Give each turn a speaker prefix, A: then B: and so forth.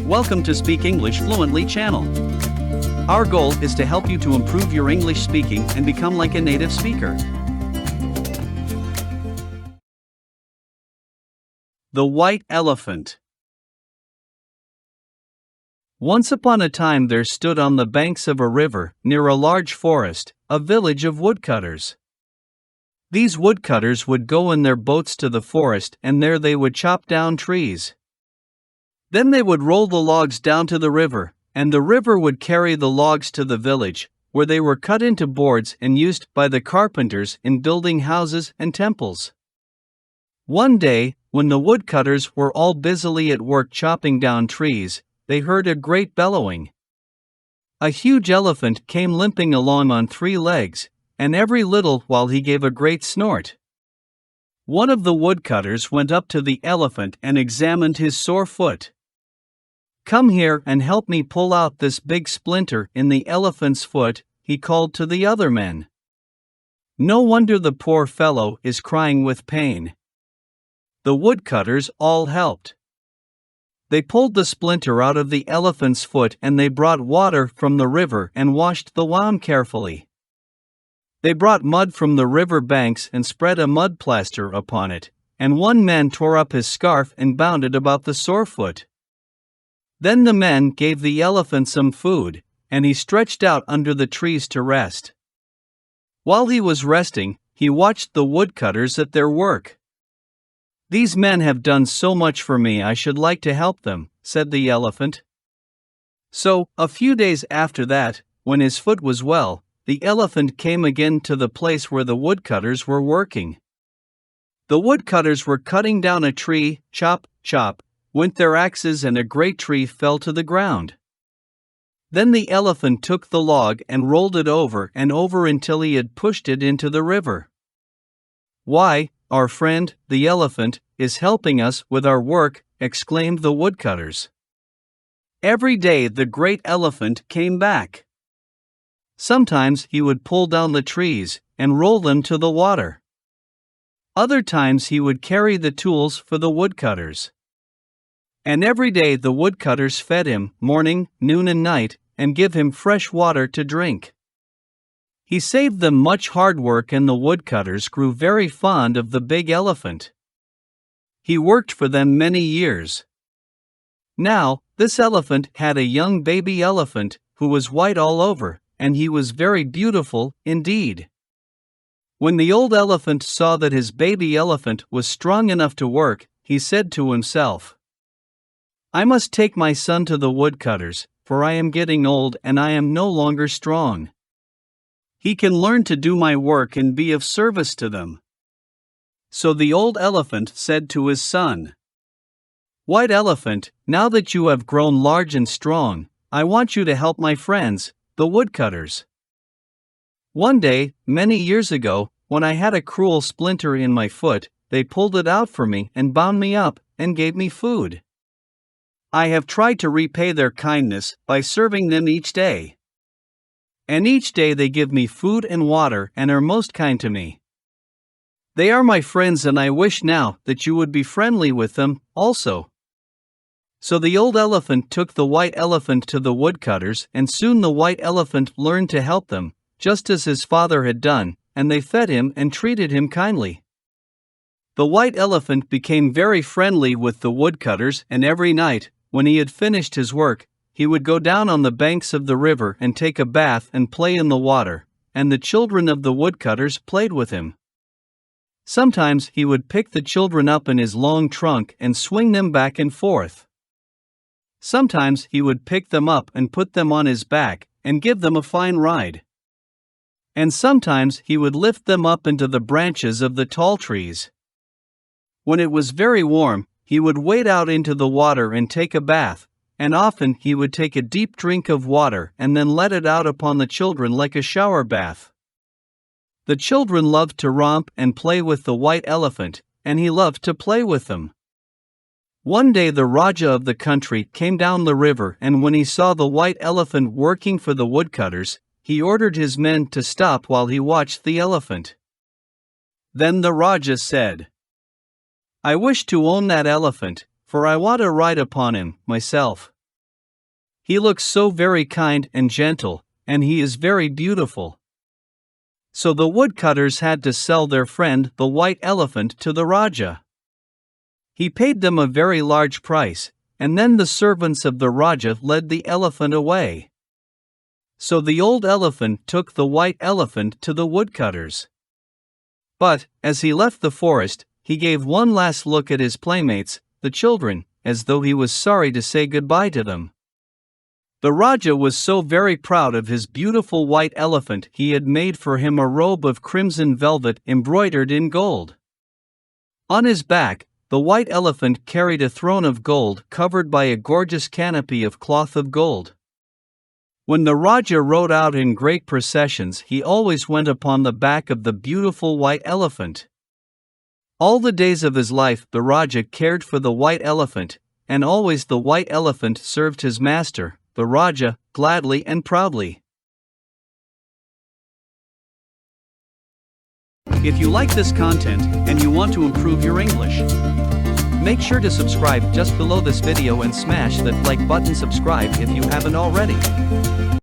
A: Welcome to Speak English Fluently channel. Our goal is to help you to improve your English speaking and become like a native speaker. The White Elephant. Once upon a time there stood on the banks of a river, near a large forest, a village of woodcutters. These woodcutters would go in their boats to the forest, and there they would chop down trees. Then they would roll the logs down to the river, and the river would carry the logs to the village, where they were cut into boards and used by the carpenters in building houses and temples. One day, when the woodcutters were all busily at work chopping down trees, they heard a great bellowing. A huge elephant came limping along on 3 legs, and every little while he gave a great snort. One of the woodcutters went up to the elephant and examined his sore foot. "Come here and help me pull out this big splinter in the elephant's foot," he called to the other men. "No wonder the poor fellow is crying with pain." The woodcutters all helped. They pulled the splinter out of the elephant's foot, and they brought water from the river and washed the wound carefully. They brought mud from the river banks and spread a mud plaster upon it, and one man tore up his scarf and bound it about the sore foot. Then the men gave the elephant some food, and he stretched out under the trees to rest. While he was resting, he watched the woodcutters at their work. "These men have done so much for me, I should like to help them," said the elephant. So, a few days after that, when his foot was well, the elephant came again to the place where the woodcutters were working. The woodcutters were cutting down a tree, chop, chop, went their axes, and a great tree fell to the ground. Then the elephant took the log and rolled it over and over until he had pushed it into the river. "Why, our friend, the elephant, is helping us with our work," exclaimed the woodcutters. Every day the great elephant came back. Sometimes he would pull down the trees and roll them to the water. Other times he would carry the tools for the woodcutters. And every day the woodcutters fed him, morning, noon and night, and give him fresh water to drink. He saved them much hard work, and the woodcutters grew very fond of the big elephant. He worked for them many years. Now, this elephant had a young baby elephant who was white all over, and he was very beautiful indeed. When the old elephant saw that his baby elephant was strong enough to work, he said to himself, "I must take my son to the woodcutters, for I am getting old and I am no longer strong. He can learn to do my work and be of service to them." So the old elephant said to his son, "White elephant, now that you have grown large and strong, I want you to help my friends, the woodcutters. One day, many years ago, when I had a cruel splinter in my foot, they pulled it out for me and bound me up and gave me food. I have tried to repay their kindness by serving them each day. And each day they give me food and water and are most kind to me. They are my friends, and I wish now that you would be friendly with them also." So the old elephant took the white elephant to the woodcutters, and soon the white elephant learned to help them, just as his father had done, and they fed him and treated him kindly. The white elephant became very friendly with the woodcutters, and every night, when he had finished his work, he would go down on the banks of the river and take a bath and play in the water, and the children of the woodcutters played with him. Sometimes he would pick the children up in his long trunk and swing them back and forth. Sometimes he would pick them up and put them on his back and give them a fine ride. And sometimes he would lift them up into the branches of the tall trees. When it was very warm, he would wade out into the water and take a bath, and often he would take a deep drink of water and then let it out upon the children like a shower bath. The children loved to romp and play with the white elephant, and he loved to play with them. One day the Raja of the country came down the river, and when he saw the white elephant working for the woodcutters, he ordered his men to stop while he watched the elephant. Then the Raja said, "I wish to own that elephant, for I want to ride upon him myself." He looks so very kind and gentle, and he is very beautiful. So the woodcutters had to sell their friend the white elephant to the Raja. He paid them a very large price, and then the servants of the Raja led the elephant away. So the old elephant took the white elephant to the woodcutters. But, as he left the forest, he gave one last look at his playmates, the children, as though he was sorry to say goodbye to them. The Raja was so very proud of his beautiful white elephant he had made for him a robe of crimson velvet embroidered in gold. On his back, the white elephant carried a throne of gold covered by a gorgeous canopy of cloth of gold. When the Raja rode out in great processions, he always went upon the back of the beautiful white elephant. All the days of his life the Raja cared for the white elephant, and always the white elephant served his master, the Raja, gladly and proudly. If you like this content and you want to improve your English, make sure to subscribe just below this video and smash that like button. Subscribe if you haven't already.